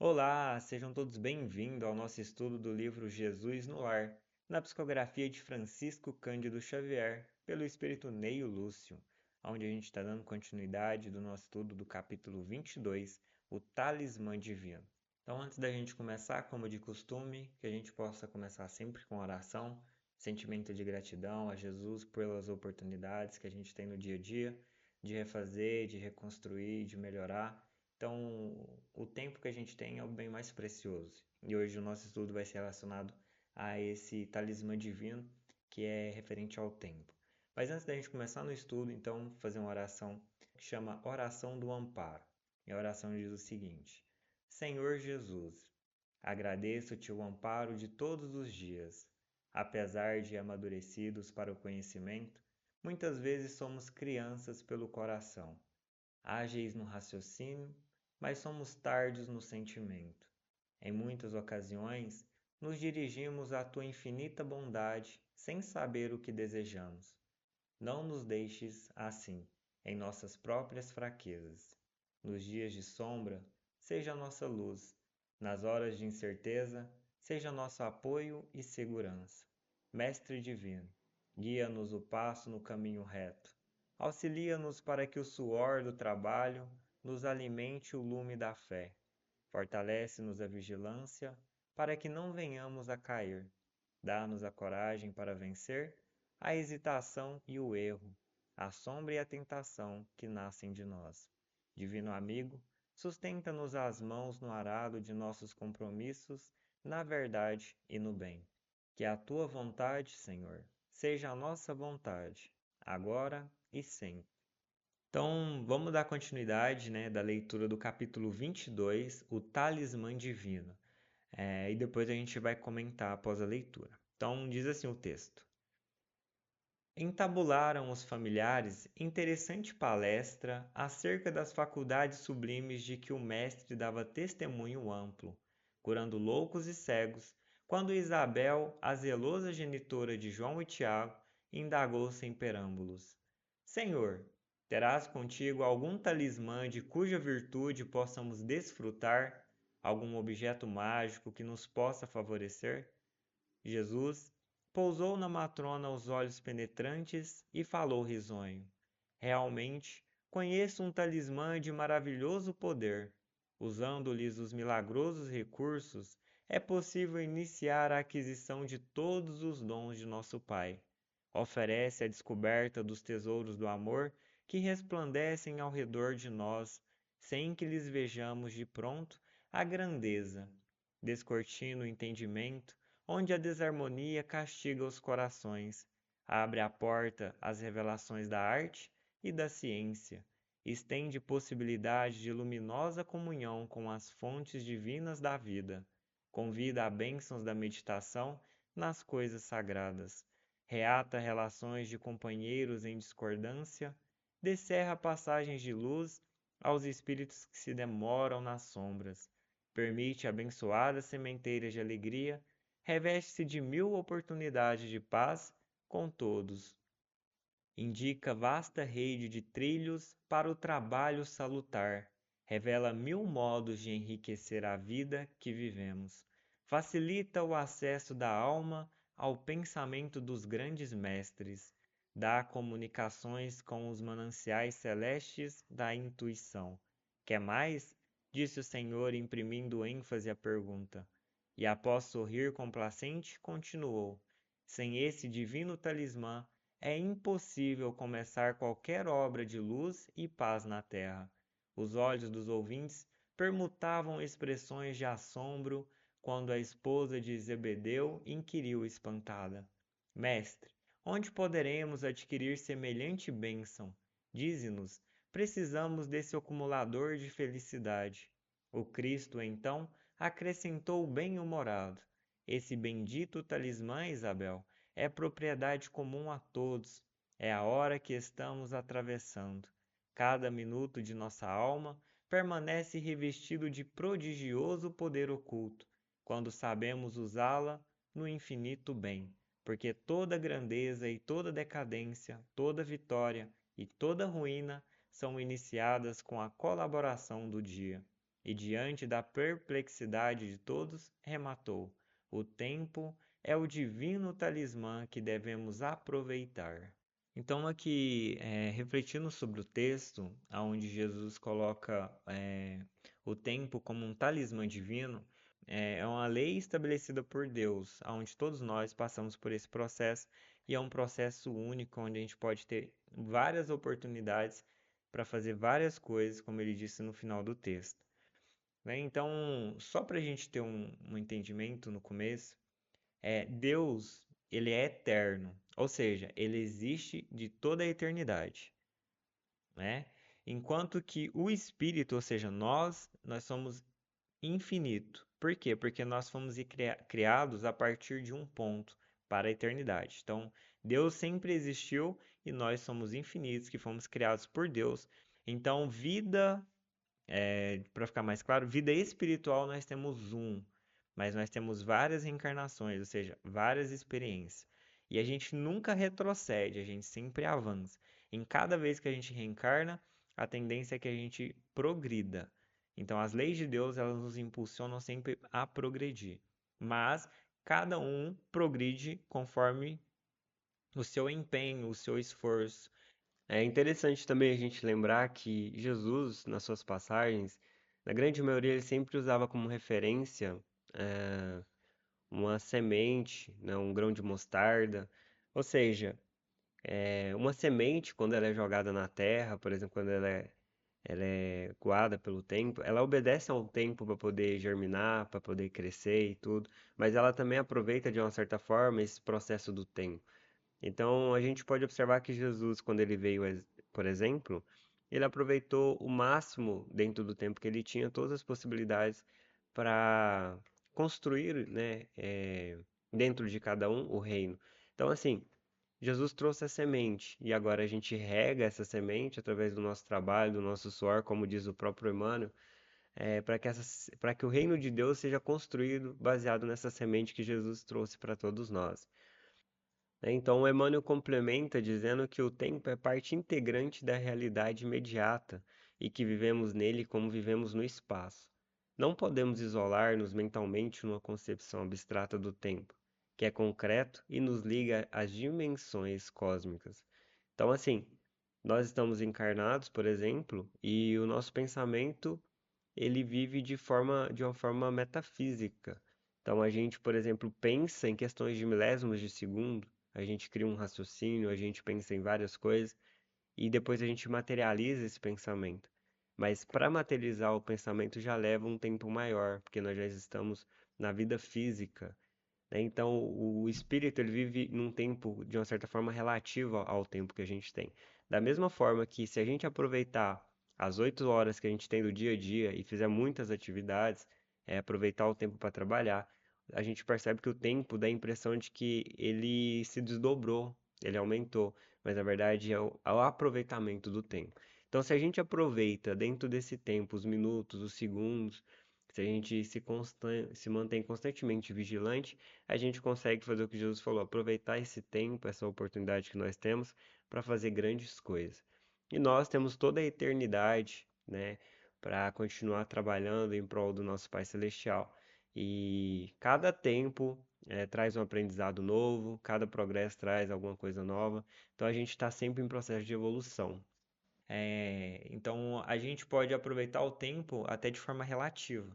Olá, sejam todos bem-vindos ao nosso estudo do livro Jesus no Lar, na psicografia de Francisco Cândido Xavier, pelo Espírito Neio Lúcio, onde a gente está dando continuidade do nosso estudo do capítulo 22, o Talismã Divino. Então, antes da gente começar, como de costume, que a gente possa começar sempre com oração, sentimento de gratidão a Jesus pelas oportunidades que a gente tem no dia a dia, de refazer, de reconstruir, de melhorar. Então, o tempo que a gente tem é o bem mais precioso. E hoje o nosso estudo vai ser relacionado a esse talismã divino que é referente ao tempo. Mas antes da gente começar no estudo, então, fazer uma oração que chama Oração do Amparo. E a oração diz o seguinte: Senhor Jesus, agradeço-te o amparo de todos os dias. Apesar de amadurecidos para o conhecimento, muitas vezes somos crianças pelo coração, ágeis no raciocínio, mas somos tardios no sentimento. Em muitas ocasiões, nos dirigimos à tua infinita bondade sem saber o que desejamos. Não nos deixes assim, em nossas próprias fraquezas. Nos dias de sombra, seja a nossa luz. Nas horas de incerteza, seja nosso apoio e segurança. Mestre divino, guia-nos o passo no caminho reto. Auxilia-nos para que o suor do trabalho nos alimente o lume da fé. Fortalece-nos a vigilância para que não venhamos a cair. Dá-nos a coragem para vencer a hesitação e o erro, a sombra e a tentação que nascem de nós. Divino amigo, sustenta-nos as mãos no arado de nossos compromissos, na verdade e no bem. Que a tua vontade, Senhor, seja a nossa vontade, agora e sempre. Então, vamos dar continuidade, né, da leitura do capítulo 22, o Talismã Divino. E depois a gente vai comentar após a leitura. Então, diz assim o texto. Entabularam os familiares interessante palestra acerca das faculdades sublimes de que o mestre dava testemunho amplo, curando loucos e cegos, quando Isabel, a zelosa genitora de João e Tiago, indagou sem perâmbulos. Senhor, terás contigo algum talismã de cuja virtude possamos desfrutar, algum objeto mágico que nos possa favorecer? Jesus pousou na matrona os olhos penetrantes e falou risonho. Realmente, conheço um talismã de maravilhoso poder. Usando-lhes os milagrosos recursos, é possível iniciar a aquisição de todos os dons de nosso Pai. Oferece a descoberta dos tesouros do amor que resplandecem ao redor de nós, sem que lhes vejamos de pronto a grandeza. Descortina o entendimento, onde a desarmonia castiga os corações, abre a porta às revelações da arte e da ciência, estende possibilidade de luminosa comunhão com as fontes divinas da vida, convida a bênçãos da meditação nas coisas sagradas, reata relações de companheiros em discordância, descerra passagens de luz aos espíritos que se demoram nas sombras, permite abençoadas sementeiras de alegria, reveste-se de mil oportunidades de paz com todos. Indica vasta rede de trilhos para o trabalho salutar, revela mil modos de enriquecer a vida que vivemos, facilita o acesso da alma ao pensamento dos grandes mestres, dá comunicações com os mananciais celestes da intuição. Quer mais? Disse o Senhor, imprimindo ênfase à pergunta. E após sorrir complacente, continuou: sem esse divino talismã, é impossível começar qualquer obra de luz e paz na terra. Os olhos dos ouvintes permutavam expressões de assombro quando a esposa de Zebedeu inquiriu espantada: Mestre, onde poderemos adquirir semelhante bênção? Dize-nos, precisamos desse acumulador de felicidade. O Cristo, então, acrescentou bem-humorado: esse bendito talismã, Isabel, é propriedade comum a todos. É a hora que estamos atravessando. Cada minuto de nossa alma permanece revestido de prodigioso poder oculto, quando sabemos usá-la no infinito bem, porque toda grandeza e toda decadência, toda vitória e toda ruína são iniciadas com a colaboração do dia. E diante da perplexidade de todos, rematou: o tempo é o divino talismã que devemos aproveitar. Então, aqui, refletindo sobre o texto, onde Jesus coloca o tempo como um talismã divino, é uma lei estabelecida por Deus, onde todos nós passamos por esse processo, e é um processo único, onde a gente pode ter várias oportunidades para fazer várias coisas, como ele disse no final do texto. Né? Então, só para a gente ter um entendimento no começo, Deus, ele é eterno, ou seja, ele existe de toda a eternidade, né? Enquanto que o Espírito, ou seja, nós somos infinito. Por quê? Porque nós fomos criados a partir de um ponto para a eternidade. Então, Deus sempre existiu e nós somos infinitos, que fomos criados por Deus. Então, vida, para ficar mais claro, vida espiritual nós temos mas nós temos várias reencarnações, ou seja, várias experiências. E a gente nunca retrocede, a gente sempre avança. Em cada vez que a gente reencarna, a tendência é que a gente progrida. Então, as leis de Deus, elas nos impulsionam sempre a progredir. Mas cada um progride conforme o seu empenho, o seu esforço. É interessante também a gente lembrar que Jesus, nas suas passagens, na grande maioria, ele sempre usava como referência eh, uma semente, né, um grão de mostarda. Ou seja, uma semente, quando ela é jogada na terra, por exemplo, quando ela é coada pelo tempo, ela obedece ao tempo para poder germinar, para poder crescer e tudo, mas ela também aproveita de uma certa forma esse processo do tempo. Então, a gente pode observar que Jesus, quando ele veio, por exemplo, ele aproveitou o máximo dentro do tempo que ele tinha, todas as possibilidades para construir, né, dentro de cada um o reino. Então, assim, Jesus trouxe a semente e agora a gente rega essa semente através do nosso trabalho, do nosso suor, como diz o próprio Emmanuel, para que o reino de Deus seja construído baseado nessa semente que Jesus trouxe para todos nós. Né? Então, o Emmanuel complementa dizendo que o tempo é parte integrante da realidade imediata e que vivemos nele como vivemos no espaço. Não podemos isolar-nos mentalmente numa concepção abstrata do tempo, que é concreto e nos liga às dimensões cósmicas. Então, assim, nós estamos encarnados, por exemplo, e o nosso pensamento ele vive de uma forma metafísica. Então a gente, por exemplo, pensa em questões de milésimos de segundo, a gente cria um raciocínio, a gente pensa em várias coisas e depois a gente materializa esse pensamento. Mas para materializar o pensamento já leva um tempo maior, porque nós já estamos na vida física, né? Então, o espírito ele vive num tempo, de uma certa forma, relativo ao tempo que a gente tem. Da mesma forma que se a gente aproveitar as 8 horas que a gente tem do dia a dia e fizer muitas atividades, aproveitar o tempo para trabalhar, a gente percebe que o tempo dá a impressão de que ele se desdobrou, ele aumentou, mas na verdade é o aproveitamento do tempo. Então, se a gente aproveita dentro desse tempo os minutos, os segundos, se a gente se mantém constantemente vigilante, a gente consegue fazer o que Jesus falou, aproveitar esse tempo, essa oportunidade que nós temos para fazer grandes coisas. E nós temos toda a eternidade, né, para continuar trabalhando em prol do nosso Pai Celestial. E cada tempo traz um aprendizado novo, cada progresso traz alguma coisa nova. Então a gente está sempre em processo de evolução. Então, a gente pode aproveitar o tempo até de forma relativa.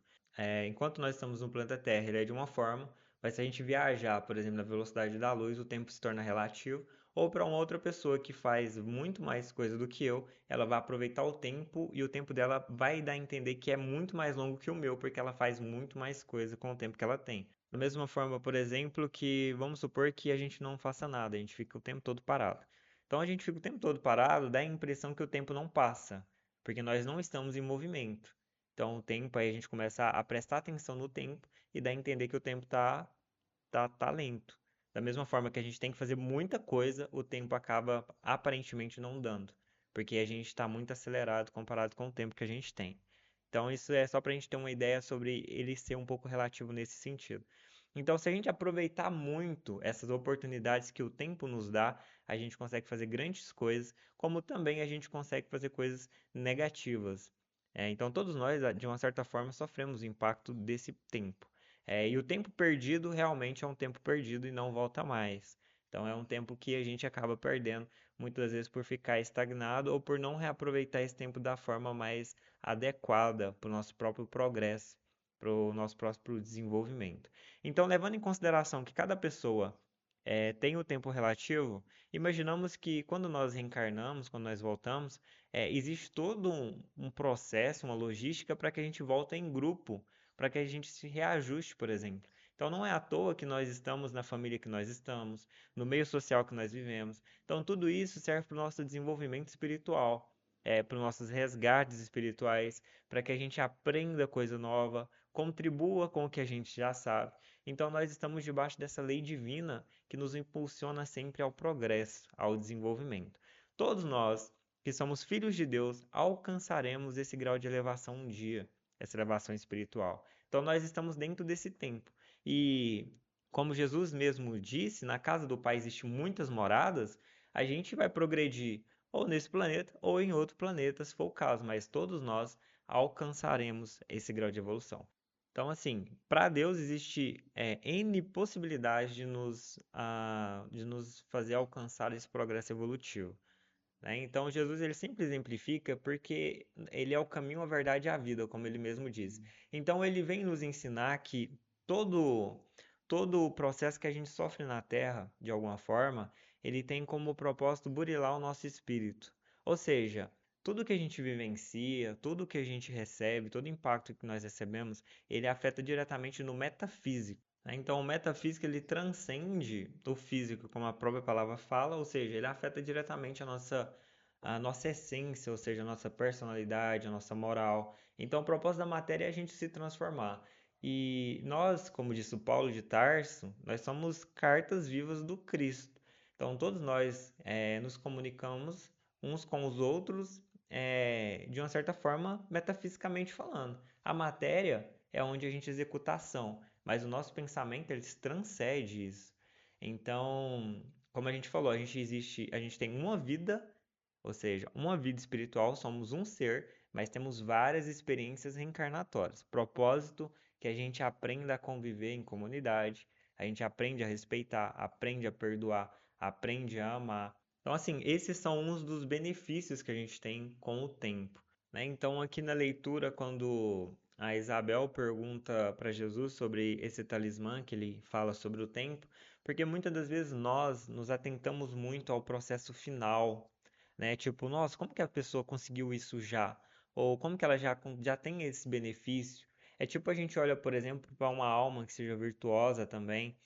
Enquanto nós estamos no planeta Terra, ele é de uma forma, mas se a gente viajar, por exemplo, na velocidade da luz, o tempo se torna relativo. Ou para uma outra pessoa que faz muito mais coisa do que eu, ela vai aproveitar o tempo e o tempo dela vai dar a entender que é muito mais longo que o meu, porque ela faz muito mais coisa com o tempo que ela tem. Da mesma forma, por exemplo, que vamos supor que a gente não faça nada, a gente fica o tempo todo parado. Então a gente fica o tempo todo parado, dá a impressão que o tempo não passa, porque nós não estamos em movimento. Então o tempo aí a gente começa a prestar atenção no tempo e dá a entender que o tempo tá lento. Da mesma forma que a gente tem que fazer muita coisa, o tempo acaba aparentemente não dando, porque a gente está muito acelerado comparado com o tempo que a gente tem. Então isso é só para a gente ter uma ideia sobre ele ser um pouco relativo nesse sentido. Então, se a gente aproveitar muito essas oportunidades que o tempo nos dá, a gente consegue fazer grandes coisas, como também a gente consegue fazer coisas negativas. Então, todos nós, de uma certa forma, sofremos o impacto desse tempo. E o tempo perdido realmente é um tempo perdido e não volta mais. Então, é um tempo que a gente acaba perdendo, muitas vezes por ficar estagnado ou por não reaproveitar esse tempo da forma mais adequada para o nosso próprio progresso, para o nosso próprio desenvolvimento. Então, levando em consideração que cada pessoa tem o tempo relativo, imaginamos que quando nós reencarnamos, quando nós voltamos, existe todo um processo, uma logística para que a gente volte em grupo, para que a gente se reajuste, por exemplo. Então não é à toa que nós estamos na família que nós estamos, no meio social que nós vivemos. Então tudo isso serve para o nosso desenvolvimento espiritual, para os nossos resgates espirituais, para que a gente aprenda coisa nova, contribua com o que a gente já sabe. Então nós estamos debaixo dessa lei divina que nos impulsiona sempre ao progresso, ao desenvolvimento. Todos nós que somos filhos de Deus, alcançaremos esse grau de elevação um dia, essa elevação espiritual. Então nós estamos dentro desse tempo. E como Jesus mesmo disse, na casa do Pai existem muitas moradas, a gente vai progredir ou nesse planeta ou em outro planeta, se for o caso, mas todos nós alcançaremos esse grau de evolução. Então, assim, para Deus existe N possibilidades de nos fazer alcançar esse progresso evolutivo, né? Então Jesus ele sempre exemplifica porque ele é o caminho, a verdade e a vida, como ele mesmo diz. Então ele vem nos ensinar que todo todo o processo que a gente sofre na Terra, de alguma forma, ele tem como propósito burilar o nosso espírito. Ou seja, tudo que a gente vivencia, tudo que a gente recebe, todo impacto que nós recebemos, ele afeta diretamente no metafísico, né? Então, o metafísico ele transcende o físico, como a própria palavra fala, ou seja, ele afeta diretamente a nossa essência, ou seja, a nossa personalidade, a nossa moral. Então, o propósito da matéria é a gente se transformar. E nós, como disse o Paulo de Tarso, nós somos cartas vivas do Cristo. Então, todos nós nos comunicamos uns com os outros, de uma certa forma, metafisicamente falando. A matéria é onde a gente executa a ação, mas o nosso pensamento ele transcende isso. Então, como a gente falou, a gente tem uma vida, ou seja, uma vida espiritual, somos um ser, mas temos várias experiências reencarnatórias. Propósito que a gente aprenda a conviver em comunidade, a gente aprende a respeitar, aprende a perdoar, aprende a amar. Então, assim, esses são uns dos benefícios que a gente tem com o tempo, né? Então, aqui na leitura, quando a Isabel pergunta para Jesus sobre esse talismã que ele fala sobre o tempo, porque muitas das vezes nós nos atentamos muito ao processo final, né? Tipo, nossa, como que a pessoa conseguiu isso já? Ou como que ela já tem esse benefício? É tipo a gente olha, por exemplo, para uma alma que seja virtuosa também,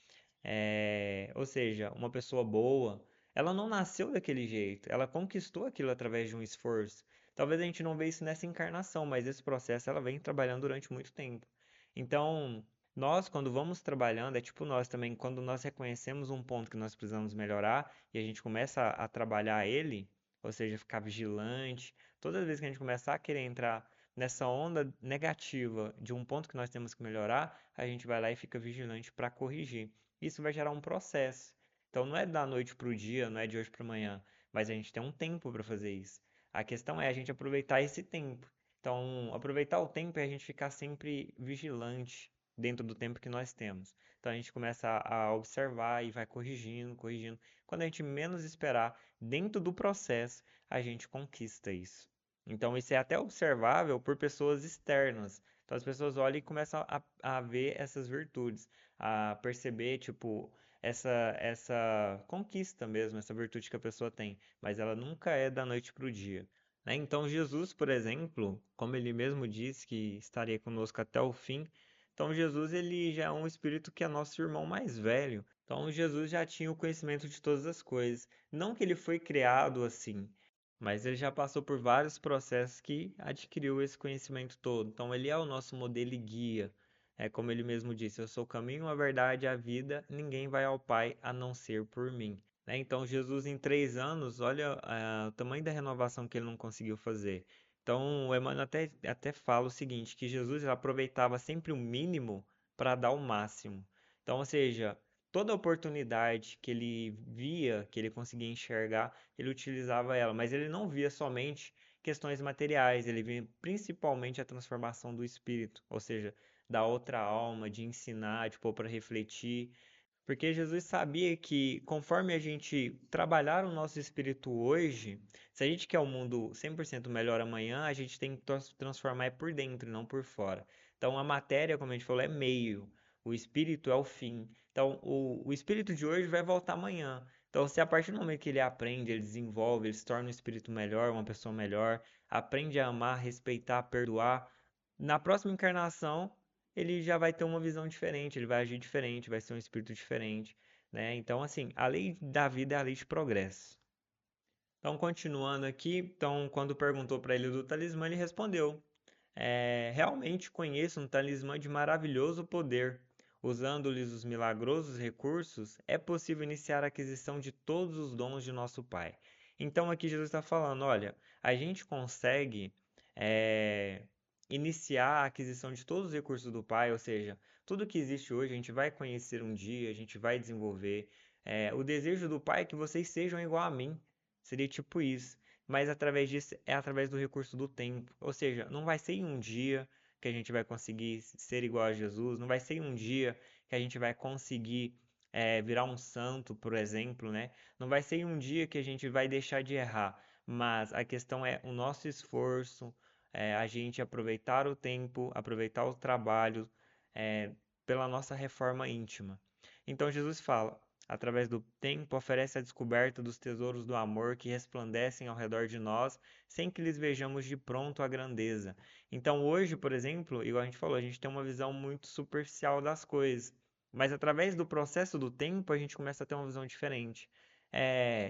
ou seja, uma pessoa boa, ela não nasceu daquele jeito, ela conquistou aquilo através de um esforço. Talvez a gente não vê isso nessa encarnação, mas esse processo ela vem trabalhando durante muito tempo. Então, nós, quando vamos trabalhando, é tipo nós também, quando nós reconhecemos um ponto que nós precisamos melhorar e a gente começa a trabalhar ele, ou seja, ficar vigilante, todas as vezes que a gente começar a querer entrar nessa onda negativa de um ponto que nós temos que melhorar, a gente vai lá e fica vigilante para corrigir. Isso vai gerar um processo. Então não é da noite para o dia, não é de hoje para amanhã, mas a gente tem um tempo para fazer isso. A questão é a gente aproveitar esse tempo. Então, aproveitar o tempo é a gente ficar sempre vigilante dentro do tempo que nós temos. Então a gente começa a observar e vai corrigindo, corrigindo. Quando a gente menos esperar, dentro do processo, a gente conquista isso. Então isso é até observável por pessoas externas. Então as pessoas olham e começam a ver essas virtudes, a perceber, tipo, essa conquista mesmo, essa virtude que a pessoa tem, mas ela nunca é da noite para o dia, né? Então Jesus, por exemplo, como ele mesmo disse que estaria conosco até o fim, então Jesus ele já é um espírito que é nosso irmão mais velho. Então Jesus já tinha o conhecimento de todas as coisas. Não que ele foi criado assim, mas ele já passou por vários processos que adquiriu esse conhecimento todo. Então ele é o nosso modelo e guia. É como ele mesmo disse, eu sou o caminho, a verdade e a vida, ninguém vai ao Pai a não ser por mim, né? Então Jesus em 3 anos, olha o tamanho da renovação que ele não conseguiu fazer. Então o Emmanuel até fala o seguinte, que Jesus ele aproveitava sempre o mínimo para dar o máximo. Então, ou seja, toda oportunidade que ele via, que ele conseguia enxergar, ele utilizava ela, mas ele não via somente questões materiais, ele vê principalmente a transformação do espírito, ou seja, da outra alma, de ensinar, de pôr para refletir, porque Jesus sabia que conforme a gente trabalhar o nosso espírito hoje, se a gente quer um mundo 100% melhor amanhã, a gente tem que transformar por dentro, não por fora. Então a matéria, como a gente falou, é meio, o espírito é o fim. Então o espírito de hoje vai voltar amanhã. Então, se a partir do momento que ele aprende, ele desenvolve, ele se torna um espírito melhor, uma pessoa melhor, aprende a amar, respeitar, perdoar, na próxima encarnação ele já vai ter uma visão diferente, ele vai agir diferente, vai ser um espírito diferente, né? Então, assim, a lei da vida é a lei de progresso. Então, continuando aqui, então, quando perguntou para ele do talismã, ele respondeu: realmente conheço um talismã de maravilhoso poder. Usando-lhes os milagrosos recursos, é possível iniciar a aquisição de todos os dons de nosso Pai. Então, aqui Jesus está falando: olha, a gente consegue é, iniciar a aquisição de todos os recursos do Pai, ou seja, tudo que existe hoje a gente vai conhecer um dia, a gente vai desenvolver. O desejo do Pai é que vocês sejam igual a mim, seria tipo isso, mas através disso é através do recurso do tempo. Ou seja, não vai ser em um dia que a gente vai conseguir ser igual a Jesus, não vai ser em um dia que a gente vai conseguir virar um santo, por exemplo, né? Não vai ser em um dia que a gente vai deixar de errar, mas a questão é o nosso esforço, a gente aproveitar o tempo, aproveitar o trabalho, é, pela nossa reforma íntima. Então Jesus fala: através do tempo, oferece a descoberta dos tesouros do amor que resplandecem ao redor de nós, sem que lhes vejamos de pronto a grandeza. Então, hoje, por exemplo, igual a gente falou, a gente tem uma visão muito superficial das coisas, mas através do processo do tempo, a gente começa a ter uma visão diferente.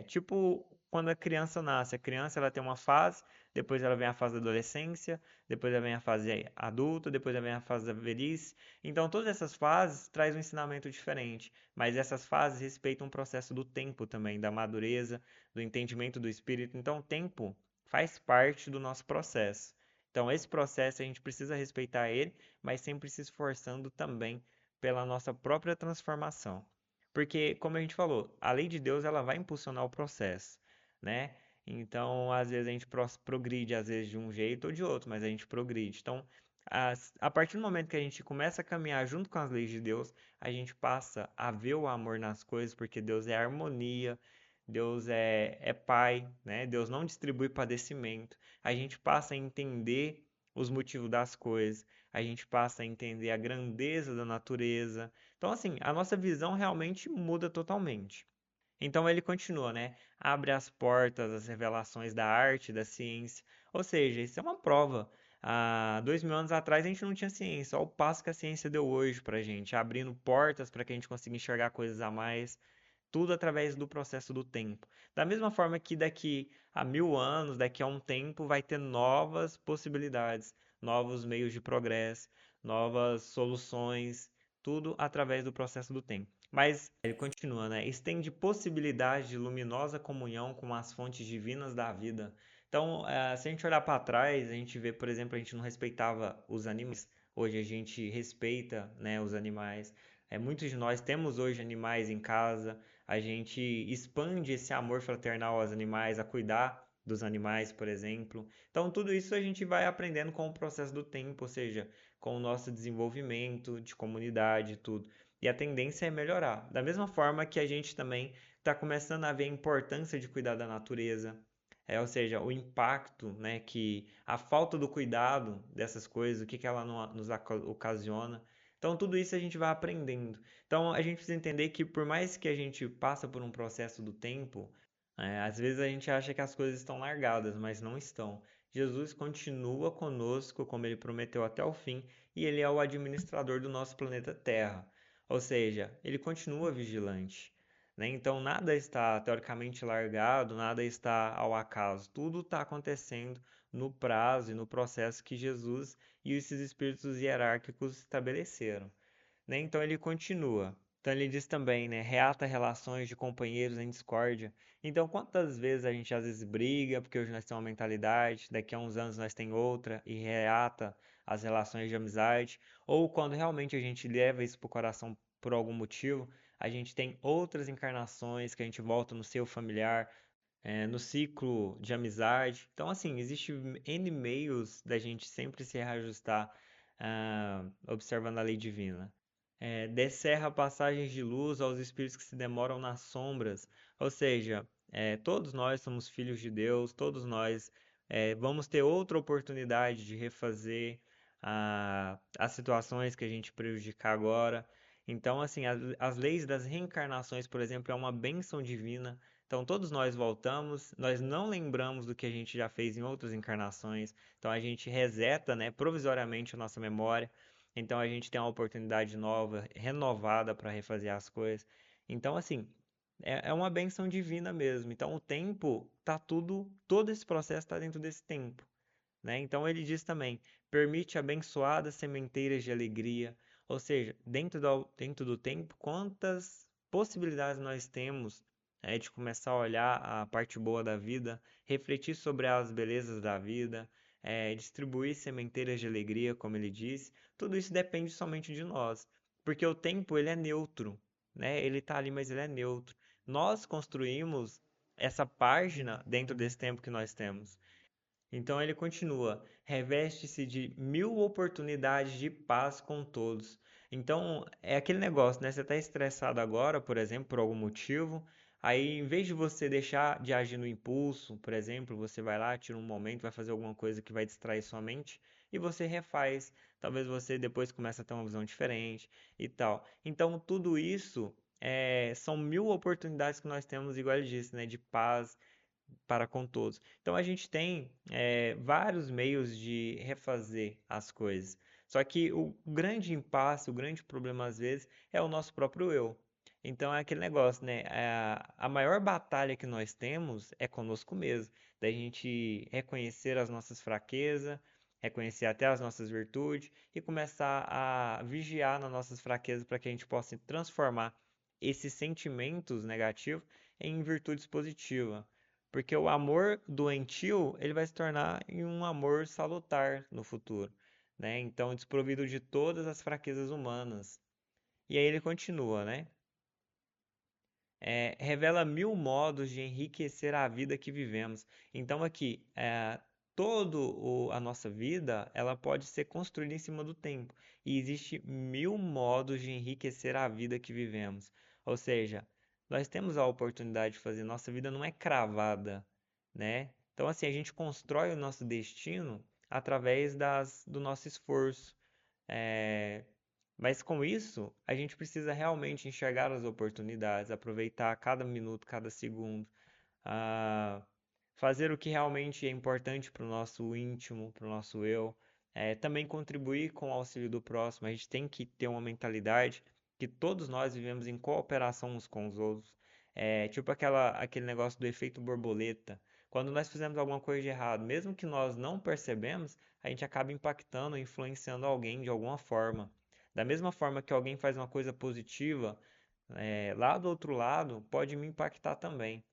Tipo quando a criança nasce, a criança ela tem uma fase, depois ela vem a fase da adolescência, depois ela vem a fase adulta, depois ela vem a fase da velhice. Então, todas essas fases trazem um ensinamento diferente, mas essas fases respeitam o processo do tempo também, da madureza, do entendimento do espírito. Então, o tempo faz parte do nosso processo. Então, esse processo a gente precisa respeitar ele, mas sempre se esforçando também pela nossa própria transformação. Porque, como a gente falou, a lei de Deus ela vai impulsionar o processo, né? Então, às vezes a gente progride, às vezes de um jeito ou de outro, mas a gente progride. Então, a partir do momento que a gente começa a caminhar junto com as leis de Deus, a gente passa a ver o amor nas coisas, porque Deus é harmonia, Deus é Pai, né? Deus não distribui padecimento. A gente passa a entender os motivos das coisas, a gente passa a entender a grandeza da natureza. Então, assim, a nossa visão realmente muda totalmente. Então ele continua, né? Abre as portas às revelações da arte, da ciência. Ou seja, isso é uma prova. Há 2000 anos atrás a gente não tinha ciência. Olha o passo que a ciência deu hoje pra gente, abrindo portas para que a gente consiga enxergar coisas a mais. Tudo através do processo do tempo. Da mesma forma que daqui a 1000 anos, daqui a um tempo, vai ter novas possibilidades, novos meios de progresso, novas soluções, tudo através do processo do tempo. Mas ele continua, né? Estende possibilidade de luminosa comunhão com as fontes divinas da vida. Então, se a gente olhar para trás, a gente vê, por exemplo, a gente não respeitava os animais. Hoje a gente respeita, né, os animais. Muitos de nós temos hoje animais em casa. A gente expande esse amor fraternal aos animais, a cuidar dos animais, por exemplo. Então, tudo isso a gente vai aprendendo com o processo do tempo, ou seja, com o nosso desenvolvimento de comunidade, tudo. E a tendência é melhorar. Da mesma forma que a gente também está começando a ver a importância de cuidar da natureza, ou seja, o impacto, né, que a falta do cuidado dessas coisas, o que ela nos ocasiona. Então, tudo isso a gente vai aprendendo. Então, a gente precisa entender que por mais que a gente passa por um processo do tempo, às vezes a gente acha que as coisas estão largadas, mas não estão. Jesus continua conosco, como ele prometeu até o fim, e ele é o administrador do nosso planeta Terra. Ou seja, ele continua vigilante, né? Então nada está teoricamente largado, nada está ao acaso. Tudo está acontecendo no prazo e no processo que Jesus e esses espíritos hierárquicos estabeleceram, né? Então ele continua. Então ele diz também, né? Reata relações de companheiros em discórdia. Então quantas vezes a gente às vezes briga porque hoje nós temos uma mentalidade, daqui a uns anos nós tem outra e reata as relações de amizade, ou quando realmente a gente leva isso pro coração por algum motivo, a gente tem outras encarnações que a gente volta no seu familiar, no ciclo de amizade. Então, assim, existe N meios da gente sempre se reajustar, observando a lei divina. Descerra passagens de luz aos espíritos que se demoram nas sombras. Ou seja, todos nós somos filhos de Deus, todos nós vamos ter outra oportunidade de refazer as situações que a gente prejudicar agora. Então, assim, as leis das reencarnações, por exemplo, é uma bênção divina. Então, todos nós voltamos, nós não lembramos do que a gente já fez em outras encarnações. Então, a gente reseta, né, provisoriamente a nossa memória. Então, a gente tem uma oportunidade nova, renovada para refazer as coisas. Então, assim, é uma benção divina mesmo. Então, o tempo tá tudo, todo esse processo está dentro desse tempo, né? Então, ele diz também: permite abençoadas sementeiras de alegria. Ou seja, dentro do tempo, quantas possibilidades nós temos de começar a olhar a parte boa da vida, refletir sobre as belezas da vida, distribuir sementeiras de alegria, como ele diz. Tudo isso depende somente de nós, porque o tempo ele é neutro, né? Ele está ali, mas ele é neutro. Nós construímos essa página dentro desse tempo que nós temos. Então ele continua: reveste-se de mil oportunidades de paz com todos. Então é aquele negócio, né? Você está estressado agora, por exemplo, por algum motivo. Aí, em vez de você deixar de agir no impulso, por exemplo, você vai lá, tira um momento, vai fazer alguma coisa que vai distrair sua mente e você refaz. Talvez você depois comece a ter uma visão diferente e tal. Então, tudo isso são mil oportunidades que nós temos, igual ele disse, né? De paz para com todos. Então a gente tem vários meios de refazer as coisas. Só que o grande impasse, o grande problema às vezes é o nosso próprio eu. Então é aquele negócio, né? A maior batalha que nós temos é conosco mesmo, da gente reconhecer as nossas fraquezas, reconhecer até as nossas virtudes e começar a vigiar nas nossas fraquezas para que a gente possa transformar esses sentimentos negativos em virtudes positivas. Porque o amor doentio, ele vai se tornar em um amor salutar no futuro, né? Então, desprovido de todas as fraquezas humanas. E aí ele continua, né? Revela mil modos de enriquecer a vida que vivemos. Então, aqui, a nossa vida, ela pode ser construída em cima do tempo. E existe mil modos de enriquecer a vida que vivemos. Ou seja, nós temos a oportunidade de fazer. Nossa vida não é cravada, né? Então, assim, a gente constrói o nosso destino através do nosso esforço. É, mas com isso, a gente precisa realmente enxergar as oportunidades, aproveitar cada minuto, cada segundo, ah, fazer o que realmente é importante para o nosso íntimo, para o nosso eu, também contribuir com o auxílio do próximo. A gente tem que ter uma mentalidade que todos nós vivemos em cooperação uns com os outros. Tipo aquele negócio do efeito borboleta. Quando nós fizemos alguma coisa de errado, mesmo que nós não percebemos, a gente acaba impactando, influenciando alguém de alguma forma. Da mesma forma que alguém faz uma coisa positiva, lá do outro lado, pode me impactar também.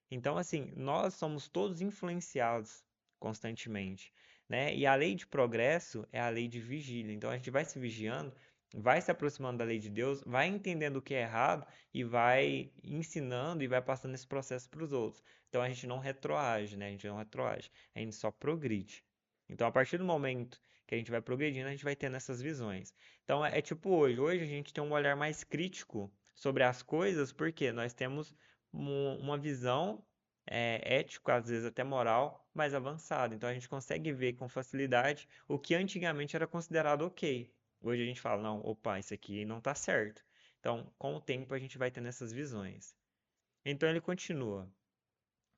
Então, assim, nós somos todos influenciados constantemente, né? E a lei de progresso é a lei de vigília. Então, a gente vai se vigiando, vai se aproximando da lei de Deus, vai entendendo o que é errado e vai ensinando e vai passando esse processo para os outros. Então, a gente não retroage, né? A gente não retroage, a gente só progride. Então, a partir do momento que a gente vai progredindo, a gente vai tendo essas visões. Então, é tipo hoje. Hoje a gente tem um olhar mais crítico sobre as coisas, porque nós temos uma visão ética, às vezes até moral, mais avançada. Então a gente consegue ver com facilidade o que antigamente era considerado ok. Hoje a gente fala, não, opa, isso aqui não está certo. Então, com o tempo a gente vai tendo essas visões. Então ele continua: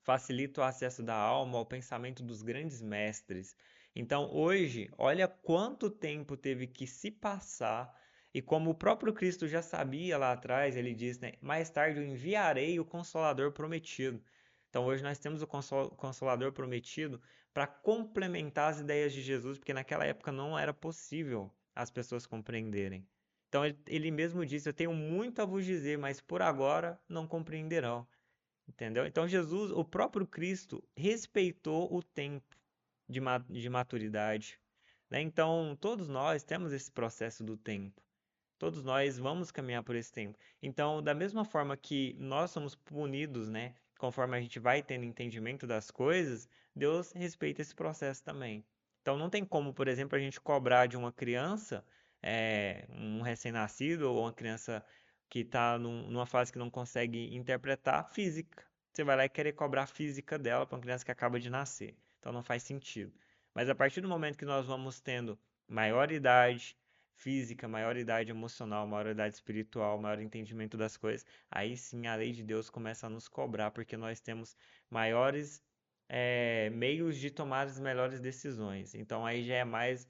facilita o acesso da alma ao pensamento dos grandes mestres. Então, hoje, olha quanto tempo teve que se passar, e como o próprio Cristo já sabia lá atrás, ele diz, né, mais tarde eu enviarei o Consolador prometido. Então, hoje nós temos o Consolador prometido para complementar as ideias de Jesus, porque naquela época não era possível as pessoas compreenderem. Então, ele mesmo disse: eu tenho muito a vos dizer, mas por agora não compreenderão. Entendeu? Então Jesus, o próprio Cristo, respeitou o tempo de maturidade, né? Então todos nós temos esse processo do tempo. Todos nós vamos caminhar por esse tempo. Então, da mesma forma que nós somos punidos, né, conforme a gente vai tendo entendimento das coisas, Deus respeita esse processo também. Então não tem como, por exemplo, a gente cobrar de uma criança, um recém-nascido ou uma criança que está numa fase que não consegue interpretar física. Você vai lá e querer cobrar a física dela para uma criança que acaba de nascer. Então não faz sentido. Mas a partir do momento que nós vamos tendo maior idade física, maior idade emocional, maior idade espiritual, maior entendimento das coisas, aí sim a lei de Deus começa a nos cobrar, porque nós temos maiores meios de tomar as melhores decisões. Então aí já é mais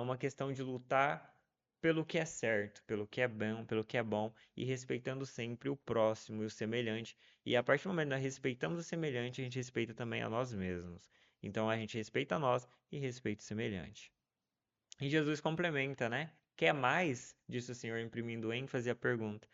uma questão de lutar pelo que é certo, pelo que é bom e respeitando sempre o próximo e o semelhante. E a partir do momento que nós respeitamos o semelhante, a gente respeita também a nós mesmos. Então a gente respeita a nós e respeita o semelhante. E Jesus complementa, né? Quer mais? Disse o Senhor, imprimindo ênfase à pergunta.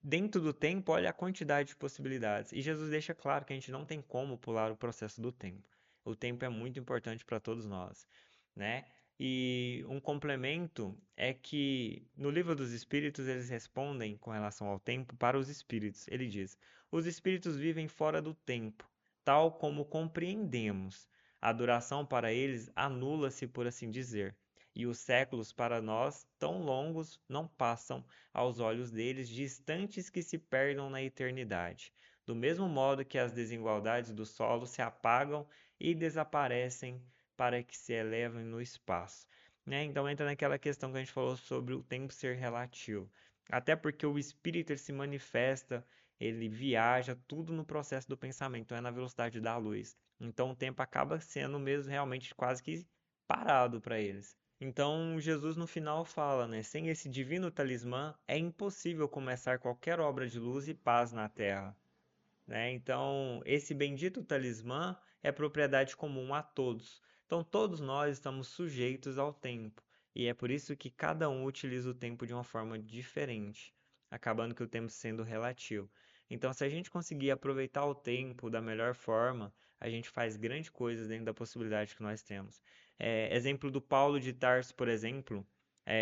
Dentro do tempo, olha a quantidade de possibilidades. E Jesus deixa claro que a gente não tem como pular o processo do tempo. O tempo é muito importante para todos nós, né? E um complemento é que no livro dos Espíritos eles respondem com relação ao tempo para os espíritos. Ele diz: os espíritos vivem fora do tempo, tal como compreendemos. A duração para eles anula-se, por assim dizer, e os séculos para nós, tão longos, não passam aos olhos deles de instantes que se perdam na eternidade, do mesmo modo que as desigualdades do solo se apagam e desaparecem para que se elevem no espaço. Né? Então entra naquela questão que a gente falou sobre o tempo ser relativo. Até porque o espírito ele se manifesta, ele viaja tudo no processo do pensamento, é na velocidade da luz. Então o tempo acaba sendo mesmo realmente quase que parado para eles. Então, Jesus no final fala, né? Sem esse divino talismã, é impossível começar qualquer obra de luz e paz na terra, né? Então, esse bendito talismã é propriedade comum a todos. Então, todos nós estamos sujeitos ao tempo, e é por isso que cada um utiliza o tempo de uma forma diferente, acabando que o tempo sendo relativo. Então, se a gente conseguir aproveitar o tempo da melhor forma, a gente faz grandes coisas dentro da possibilidade que nós temos. Exemplo do Paulo de Tarso, por exemplo,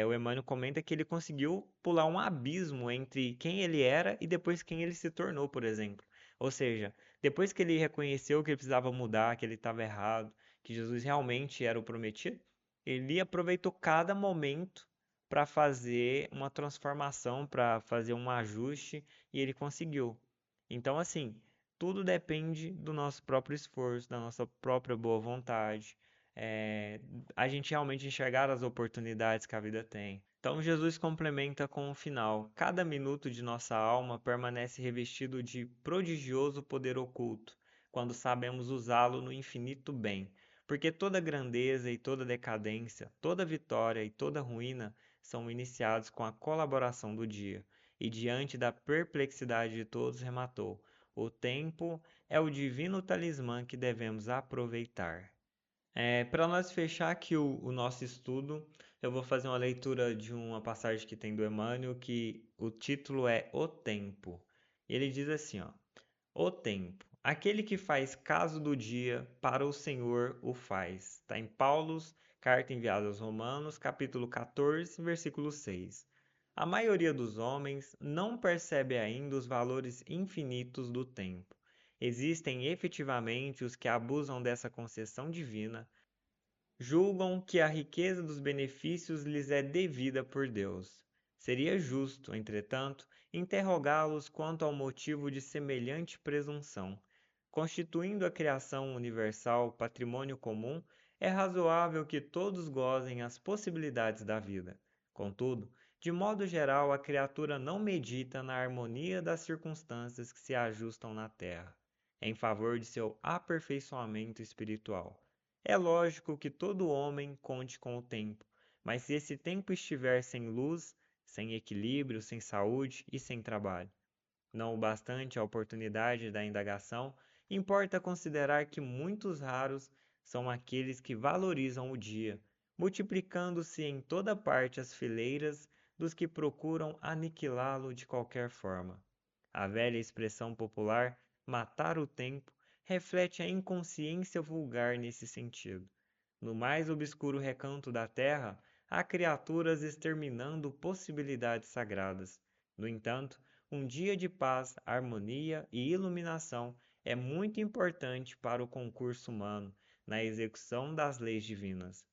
o Emmanuel comenta que ele conseguiu pular um abismo entre quem ele era e depois quem ele se tornou, por exemplo. Ou seja, depois que ele reconheceu que ele precisava mudar, que ele estava errado, que Jesus realmente era o prometido, ele aproveitou cada momento para fazer uma transformação, para fazer um ajuste, e ele conseguiu. Então, assim, tudo depende do nosso próprio esforço, da nossa própria boa vontade, é, a gente realmente enxergar as oportunidades que a vida tem. Então, Jesus complementa com o final: cada minuto de nossa alma permanece revestido de prodigioso poder oculto, quando sabemos usá-lo no infinito bem. Porque toda grandeza e toda decadência, toda vitória e toda ruína são iniciados com a colaboração do dia. E diante da perplexidade de todos, rematou: o tempo é o divino talismã que devemos aproveitar. Para nós fechar aqui o nosso estudo, eu vou fazer uma leitura de uma passagem que tem do Emmanuel, que o título é O Tempo. Ele diz assim, ó: O tempo, aquele que faz caso do dia, para o Senhor o faz. Está em Paulos, carta enviada aos Romanos, capítulo 14, versículo 6. A maioria dos homens não percebe ainda os valores infinitos do tempo. Existem efetivamente os que abusam dessa concessão divina, julgam que a riqueza dos benefícios lhes é devida por Deus. Seria justo, entretanto, interrogá-los quanto ao motivo de semelhante presunção. Constituindo a criação universal patrimônio comum, é razoável que todos gozem as possibilidades da vida. Contudo, de modo geral, a criatura não medita na harmonia das circunstâncias que se ajustam na terra, em favor de seu aperfeiçoamento espiritual. É lógico que todo homem conte com o tempo, mas se esse tempo estiver sem luz, sem equilíbrio, sem saúde e sem trabalho, não o bastante a oportunidade da indagação, importa considerar que muitos raros são aqueles que valorizam o dia, multiplicando-se em toda parte as fileiras dos que procuram aniquilá-lo de qualquer forma. A velha expressão popular "matar o tempo" reflete a inconsciência vulgar nesse sentido. No mais obscuro recanto da terra, há criaturas exterminando possibilidades sagradas. No entanto, um dia de paz, harmonia e iluminação é muito importante para o concurso humano na execução das leis divinas.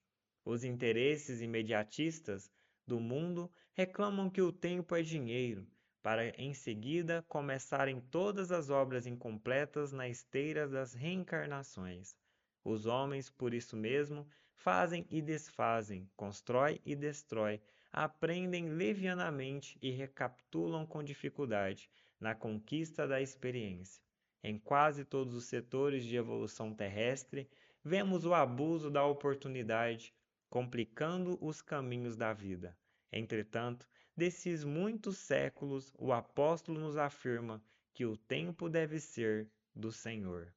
Os interesses imediatistas do mundo reclamam que o tempo é dinheiro, para em seguida começarem todas as obras incompletas na esteira das reencarnações. Os homens, por isso mesmo, fazem e desfazem, constroem e destrói, aprendem levianamente e recapitulam com dificuldade na conquista da experiência. Em quase todos os setores de evolução terrestre, vemos o abuso da oportunidade, complicando os caminhos da vida. Entretanto, desses muitos séculos, o apóstolo nos afirma que o tempo deve ser do Senhor.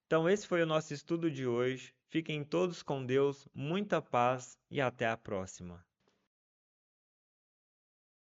Então, esse foi o nosso estudo de hoje. Fiquem todos com Deus, muita paz e até a próxima.